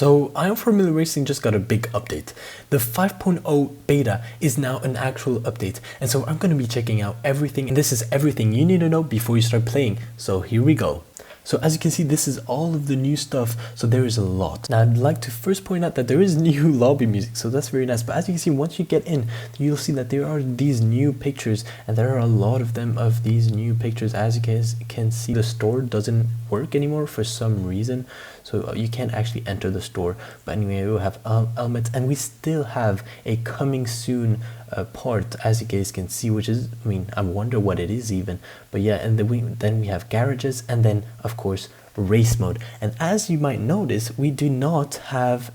So Ion Formula Racing just got a big update. The 5.0 beta is now an actual update, and so I'm going to be checking out everything, and this is everything you need to know before you start playing. So here we go. So as you can see, this is all of the new stuff, so there is a lot. Now I'd like to first point out that there is new lobby music, so that's very nice. But as you can see, once you get in, you'll see that there are these new pictures, and there are a lot of them of these new pictures. As you guys can see, the store doesn't work anymore for some reason, so you can't actually enter the store. But anyway, we have elements, and we still have a coming soon part, as you guys can see, which is, I mean, I wonder what it is even. But yeah, and then we have garages, and then of course race mode. And as you might notice, we do not have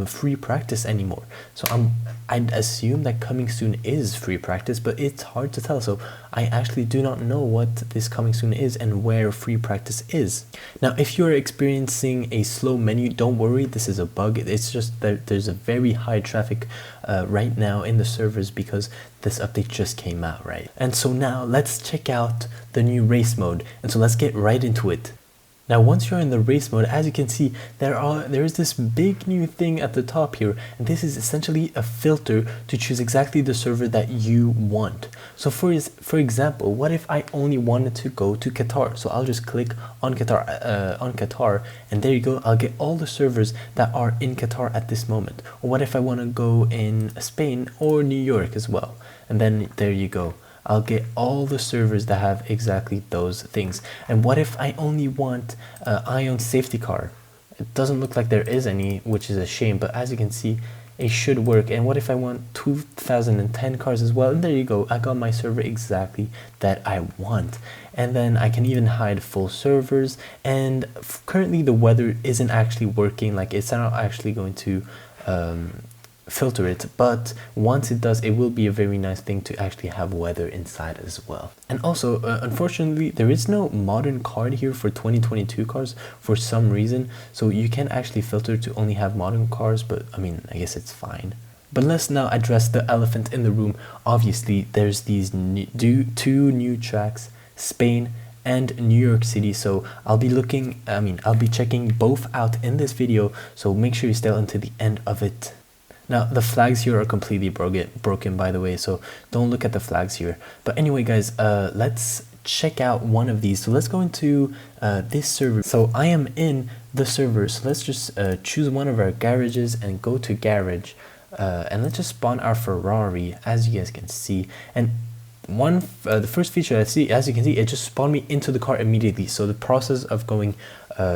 free practice anymore. So I'd assume that coming soon is free practice, but it's hard to tell. So I actually do not know what this coming soon is and where free practice is. Now, if you're experiencing a slow menu, don't worry, this is a bug. It's just that there's a very high traffic right now in the servers because this update just came out, right? And so now let's check out the new race mode. And so let's get right into it. Now, once you're in the race mode, as you can see, there is this big new thing at the top here, and this is essentially a filter to choose exactly the server that you want. So for example, what if I only wanted to go to Qatar? So I'll just click on Qatar, and there you go. I'll get all the servers that are in Qatar at this moment. Or what if I want to go in Spain or New York as well? And then there you go. I'll get all the servers that have exactly those things. And what if I only want Ion safety car? It doesn't look like there is any, which is a shame, but as you can see, it should work. And what if I want 2010 cars as well? And there you go, I got my server exactly that I want. And then I can even hide full servers, and currently the weather isn't actually working, like it's not actually going to filter it, but once it does, it will be a very nice thing to actually have weather inside as well. And also, unfortunately, there is no modern card here for 2022 cars for some reason, so you can actually filter to only have modern cars, but I mean, I guess it's fine. But let's now address the elephant in the room. Obviously, there's these two new tracks, Spain and New York City. So I'll be checking both out in this video, so make sure you stay until the end of it. Now, the flags here are completely broken, by the way, so don't look at the flags here. But anyway, guys, let's check out one of these. So let's go into this server. So I am in the server, so let's just choose one of our garages and go to garage, and let's just spawn our Ferrari, as you guys can see. And the first feature I see, as you can see, it just spawned me into the car immediately. So the process of going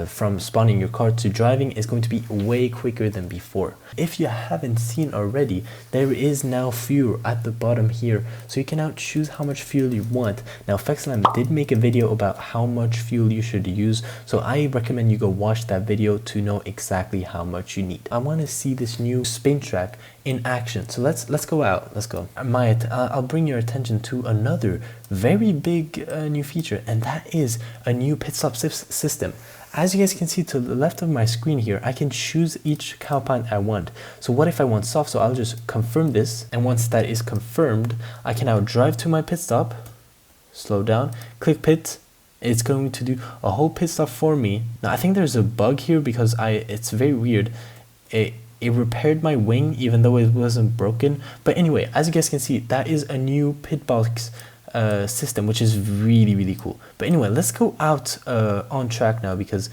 from spawning your car to driving is going to be way quicker than before. If you haven't seen already, there is now fuel at the bottom here, so you can now choose how much fuel you want. Now, Fexlam did make a video about how much fuel you should use, so I recommend you go watch that video to know exactly how much you need. I want to see this new spin track in action, so let's go out. Let's go. I'll bring your attention to another very big new feature, and that is a new pit stop system. As you guys can see to the left of my screen here, I can choose each compound I want. So what if I want soft? So I'll just confirm this, and once that is confirmed, I can now drive to my pit stop, slow down, click pit. It's going to do a whole pit stop for me. Now I think there's a bug here because it's very weird. It repaired my wing even though it wasn't broken. But anyway, as you guys can see, that is a new pit box system, which is really cool. But anyway, let's go out on track now, because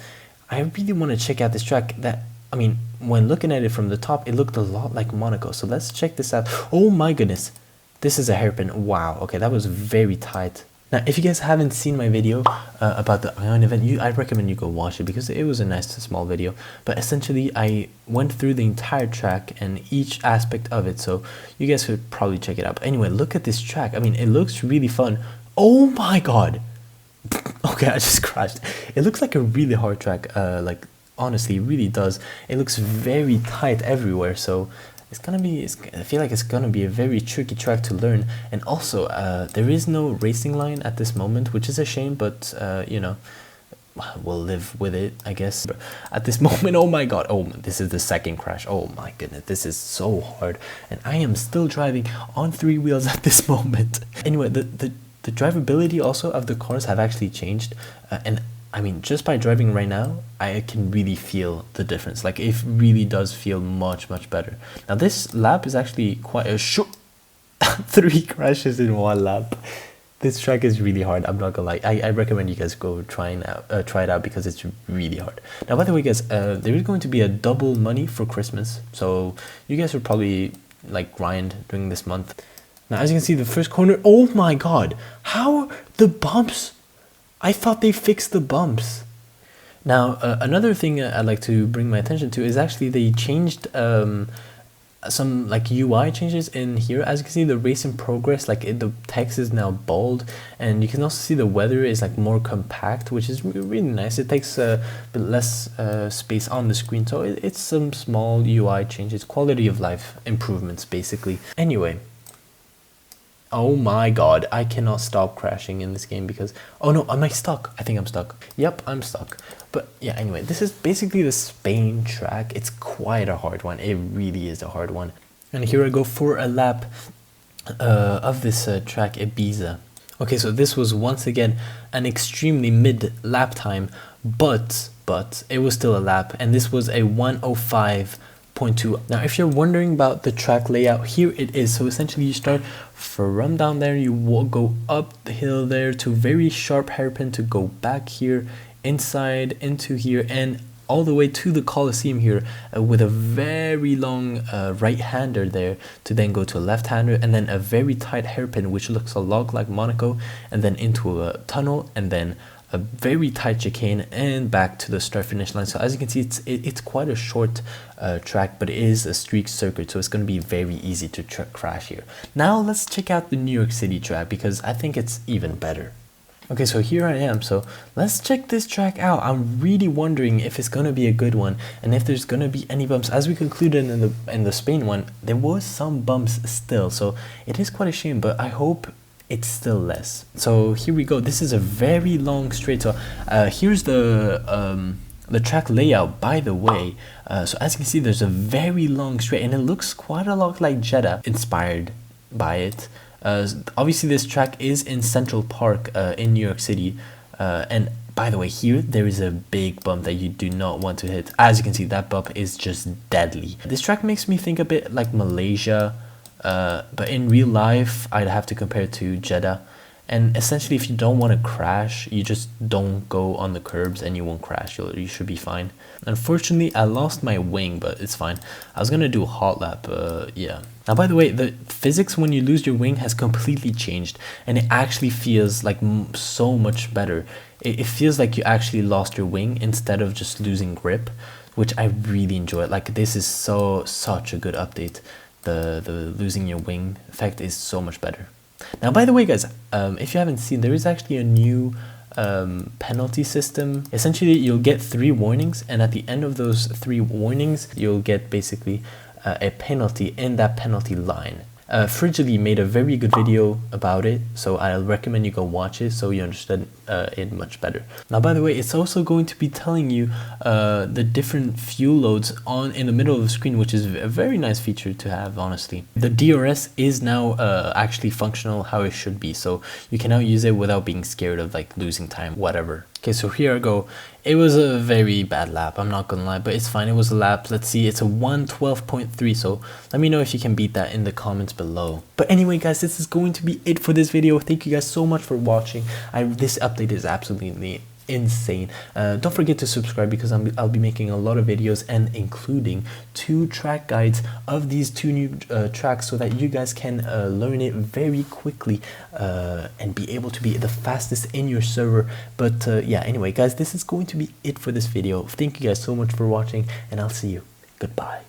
I really want to check out this track. That, I mean, when looking at it from the top, it looked a lot like Monaco. So let's check this out. Oh my goodness, this is a hairpin. Wow, okay, that was very tight. Now, if you guys haven't seen my video about the Ion event, I recommend you go watch it because it was a nice small video. But essentially, I went through the entire track and each aspect of it, so you guys could probably check it out. But anyway, look at this track. I mean, it looks really fun. Oh my god. Okay, I just crashed. It looks like a really hard track. Like, honestly, it really does. It looks very tight everywhere, so I feel like it's gonna be a very tricky track to learn. And also, there is no racing line at this moment, which is a shame, but you know, we'll live with it, I guess. But at this moment, oh my god, oh, this is the second crash. Oh my goodness, this is so hard, and I am still driving on 3 wheels at this moment. Anyway, the drivability also of the cars have actually changed, and I mean, just by driving right now, I can really feel the difference. Like, it really does feel much, much better. Now, this lap is actually quite a short 3 crashes in 1 lap. This track is really hard. I'm not gonna lie. I recommend you guys go try it out because it's really hard. Now, by the way, guys, there is going to be a double money for Christmas, so you guys will probably like grind during this month. Now, as you can see, the first corner. Oh my God! How the bumps? I thought they fixed the bumps. Now, another thing I'd like to bring my attention to is actually they changed some like UI changes in here. As you can see, the race in progress, like the text is now bold, and you can also see the weather is like more compact, which is really nice. It takes a bit less space on the screen, so it's some small UI changes, quality of life improvements basically. Anyway, oh my God, I cannot stop crashing in this game because, oh no, am I stuck? I think I'm stuck. Yep, I'm stuck. But yeah, anyway, this is basically the Spain track. It's quite a hard one. It really is a hard one. And here I go for a lap of this track, Ibiza. Okay, so this was once again an extremely mid lap time, but it was still a lap, and this was a 1:05.2. Now, if you're wondering about the track layout, here it is. So essentially you start from down there, you will go up the hill there to very sharp hairpin to go back here, inside into here, and all the way to the Colosseum here with a very long right-hander there to then go to a left-hander, and then a very tight hairpin which looks a lot like Monaco, and then into a tunnel, and then a very tight chicane, and back to the start finish line. So as you can see, it's quite a short track, but it is a street circuit, so it's going to be very easy to crash here. Now let's check out the New York City track because I think it's even better. Okay, so here I am. So let's check this track out. I'm really wondering if it's going to be a good one and if there's going to be any bumps. As we concluded in the Spain one, there was some bumps still, so it is quite a shame, but I hope it's still less. So here we go. This is a very long straight. So here's the track layout, by the way. So as you can see, there's a very long straight, and it looks quite a lot like Jeddah, inspired by it. Obviously this track is in Central Park in New York City, and by the way, here there is a big bump that you do not want to hit. As you can see, that bump is just deadly. This track makes me think a bit like Malaysia, but in real life I'd have to compare it to Jeddah. And essentially, if you don't want to crash, you just don't go on the curbs and you won't crash. You should be fine. Unfortunately, I lost my wing, but it's fine. I was going to do a hot lap, yeah. Now, by the way, the physics when you lose your wing has completely changed, and it actually feels like so much better. It feels like you actually lost your wing instead of just losing grip, which I really enjoy. Like, this is such a good update. The losing your wing effect is so much better. Now, by the way, guys, if you haven't seen, there is actually a new penalty system. Essentially, you'll get 3 warnings, and at the end of those 3 warnings, you'll get basically a penalty in that penalty line. Frigidly made a very good video about it, so I'll recommend you go watch it so you understand it much better. Now, by the way, it's also going to be telling you the different fuel loads in the middle of the screen, which is a very nice feature to have, honestly. The DRS is now actually functional how it should be, so you can now use it without being scared of like losing time, whatever. Okay, so here I go. It was a very bad lap, I'm not gonna lie, but it's fine. It was a lap. Let's see, it's a 1:12.3, so let me know if you can beat that in the comments below. But anyway, guys, this is going to be it for this video. Thank you guys so much for watching. This update is absolutely insane. Don't forget to subscribe because I'll be making a lot of videos, and including 2 track guides of these 2 new tracks, so that you guys can learn it very quickly and be able to be the fastest in your server. But yeah, anyway, guys, this is going to be it for this video. Thank you guys so much for watching, and I'll see you. Goodbye.